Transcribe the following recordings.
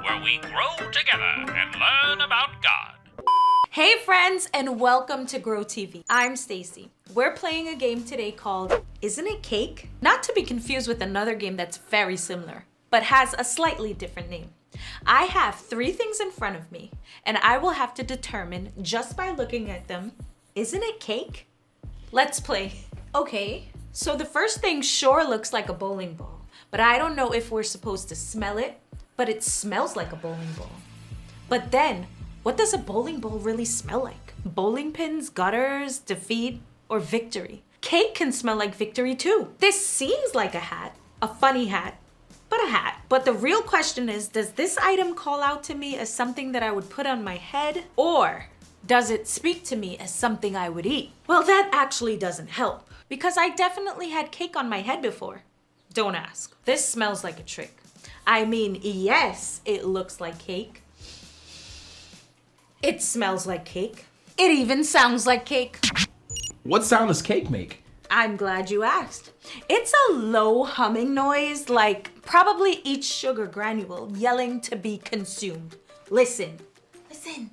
where we grow together and learn about God. Hey friends, and welcome to Grow TV. I'm Stacy. We're playing a game today called Isn't It Cake? Not to be confused with another game that's very similar, but has a slightly different name. I have 3 things in front of me, and I will have to determine just by looking at them, isn't it cake? Let's play. Okay, so the first thing sure looks like a bowling ball, but I don't know if we're supposed to smell it, but it smells like a bowling ball. But then, what does a bowling ball really smell like? Bowling pins, gutters, defeat, or victory? Cake can smell like victory too. This seems like a hat, a funny hat, but a hat. But the real question is, does this item call out to me as something that I would put on my head? Or does it speak to me as something I would eat? Well, that actually doesn't help, because I definitely had cake on my head before. Don't ask. This smells like a trick. I mean, yes, it looks like cake. It smells like cake. It even sounds like cake. What sound does cake make? I'm glad you asked. It's a low humming noise, like probably each sugar granule yelling to be consumed. Listen. Listen.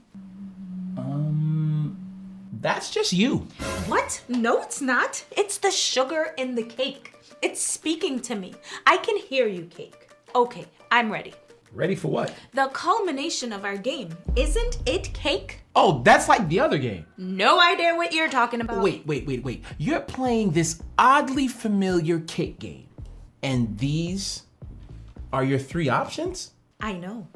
That's just you. What? No, it's not. It's the sugar in the cake. It's speaking to me. I can hear you, cake. Okay, I'm ready. Ready for what? The culmination of our game. Isn't it cake? Oh, that's like the other game. No idea what you're talking about. Wait. You're playing this oddly familiar cake game. And these are your 3 options? I know.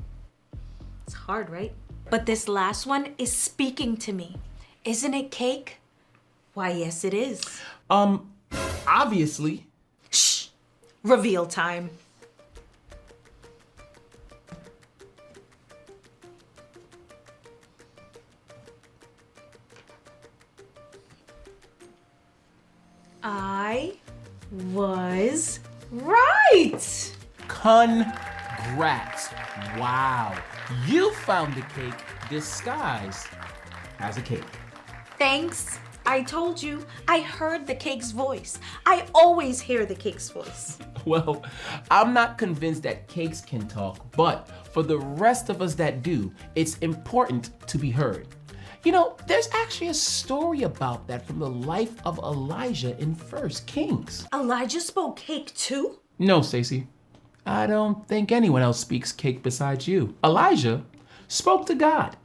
It's hard, right? But this last one is speaking to me. Isn't it cake? Why, yes, it is. Obviously. Shh. Reveal time. I was right. Congrats. Wow. You found the cake disguised as a cake. Thanks. I told you. I heard the cake's voice. I always hear the cake's voice. Well, I'm not convinced that cakes can talk, but for the rest of us that do, it's important to be heard. You know, there's actually a story about that from the life of Elijah in 1 Kings. Elijah spoke cake too? No, Stacey. I don't think anyone else speaks cake besides you. Elijah spoke to God,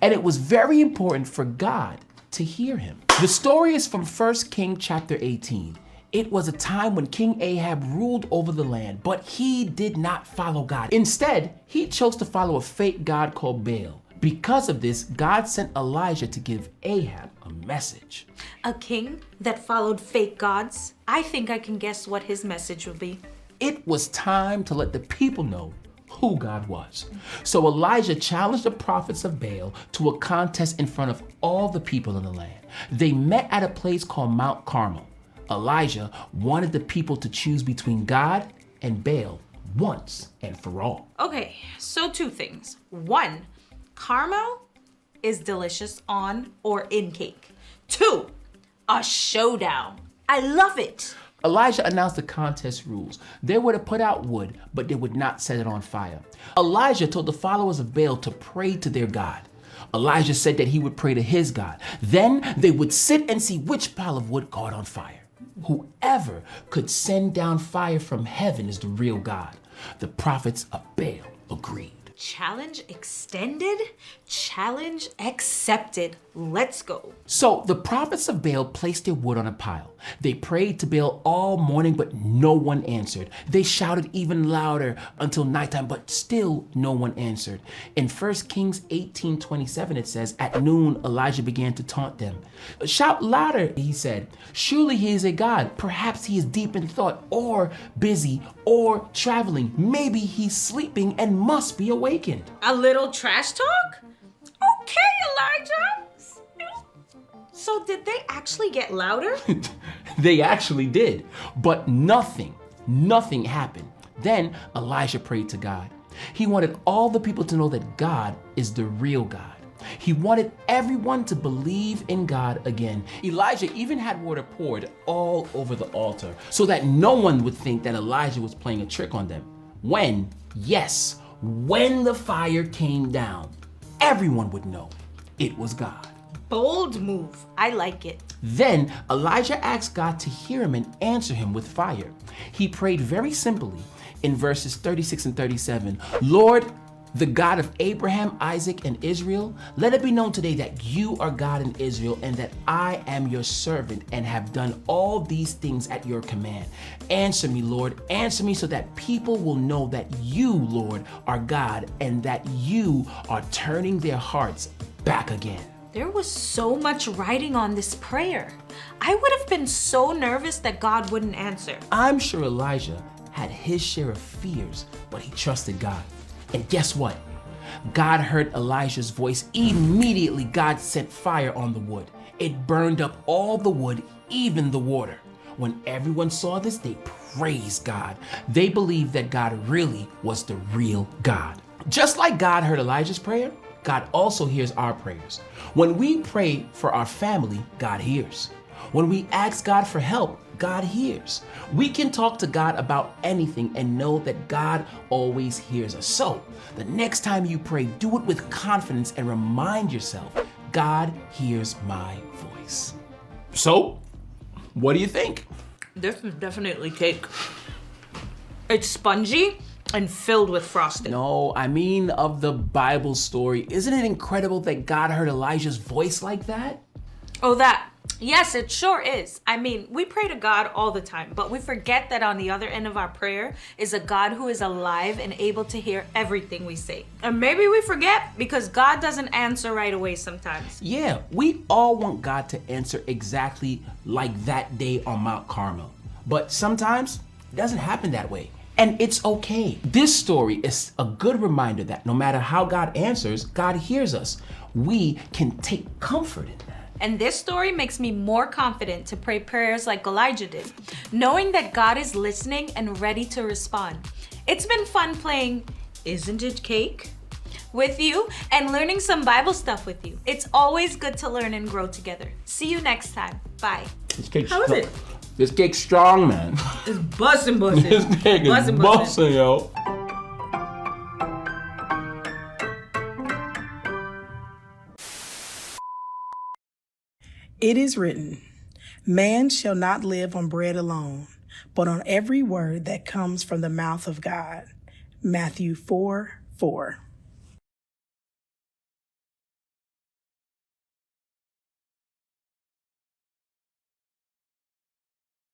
and it was very important for God to hear him. The story is from 1 Kings chapter 18. It was a time when King Ahab ruled over the land, but he did not follow God. Instead, he chose to follow a fake god called Baal. Because of this, God sent Elijah to give Ahab a message. A king that followed fake gods? I think I can guess what his message would be. It was time to let the people know who God was. So Elijah challenged the prophets of Baal to a contest in front of all the people in the land. They met at a place called Mount Carmel. Elijah wanted the people to choose between God and Baal once and for all. Okay, so 2 things. 1, Carmel is delicious on or in cake. 2, a showdown. I love it. Elijah announced the contest rules. They were to put out wood, but they would not set it on fire. Elijah told the followers of Baal to pray to their God. Elijah said that he would pray to his God. Then they would sit and see which pile of wood caught on fire. Whoever could send down fire from heaven is the real God. The prophets of Baal agreed. Challenge extended? Challenge accepted. Let's go. So the prophets of Baal placed their wood on a pile. They prayed to Baal all morning, but no one answered. They shouted even louder until nighttime, but still no one answered. In 1 Kings 18:27, it says, at noon, Elijah began to taunt them. Shout louder, he said. Surely he is a god. Perhaps he is deep in thought, or busy, or traveling. Maybe he's sleeping and must be awakened. A little trash talk? Okay, Elijah. So did they actually get louder? They actually did, but nothing happened. Then Elijah prayed to God. He wanted all the people to know that God is the real God. He wanted everyone to believe in God again. Elijah even had water poured all over the altar so that no one would think that Elijah was playing a trick on them. When, yes, When the fire came down, everyone would know it was God. Bold move. I like it. Then Elijah asked God to hear him and answer him with fire. He prayed very simply in verses 36 and 37, Lord, the God of Abraham, Isaac, and Israel, let it be known today that you are God in Israel and that I am your servant and have done all these things at your command. Answer me, Lord, answer me so that people will know that you, Lord, are God and that you are turning their hearts back again. There was so much writing on this prayer. I would have been so nervous that God wouldn't answer. I'm sure Elijah had his share of fears, but he trusted God. And guess what? God heard Elijah's voice. Immediately, God sent fire on the wood. It burned up all the wood, even the water. When everyone saw this, they praised God. They believed that God really was the real God. Just like God heard Elijah's prayer, God also hears our prayers. When we pray for our family, God hears. When we ask God for help, God hears. We can talk to God about anything and know that God always hears us. So, the next time you pray, do it with confidence and remind yourself, God hears my voice. So, what do you think? This is definitely cake. It's spongy and filled with frosting. No, I mean of the Bible story. Isn't it incredible that God heard Elijah's voice like that? Oh, that. Yes, it sure is. I mean, we pray to God all the time, but we forget that on the other end of our prayer is a God who is alive and able to hear everything we say. And maybe we forget because God doesn't answer right away sometimes. Yeah, we all want God to answer exactly like that day on Mount Carmel. But sometimes it doesn't happen that way. And it's okay. This story is a good reminder that no matter how God answers, God hears us. We can take comfort in that. And this story makes me more confident to pray prayers like Elijah did, knowing that God is listening and ready to respond. It's been fun playing Isn't It Cake with you and learning some Bible stuff with you. It's always good to learn and grow together. See you next time. Bye. How is it? This cake's strong, man. It's bussin'. This cake is bussin', yo. It is written, man shall not live on bread alone, but on every word that comes from the mouth of God. Matthew 4:4.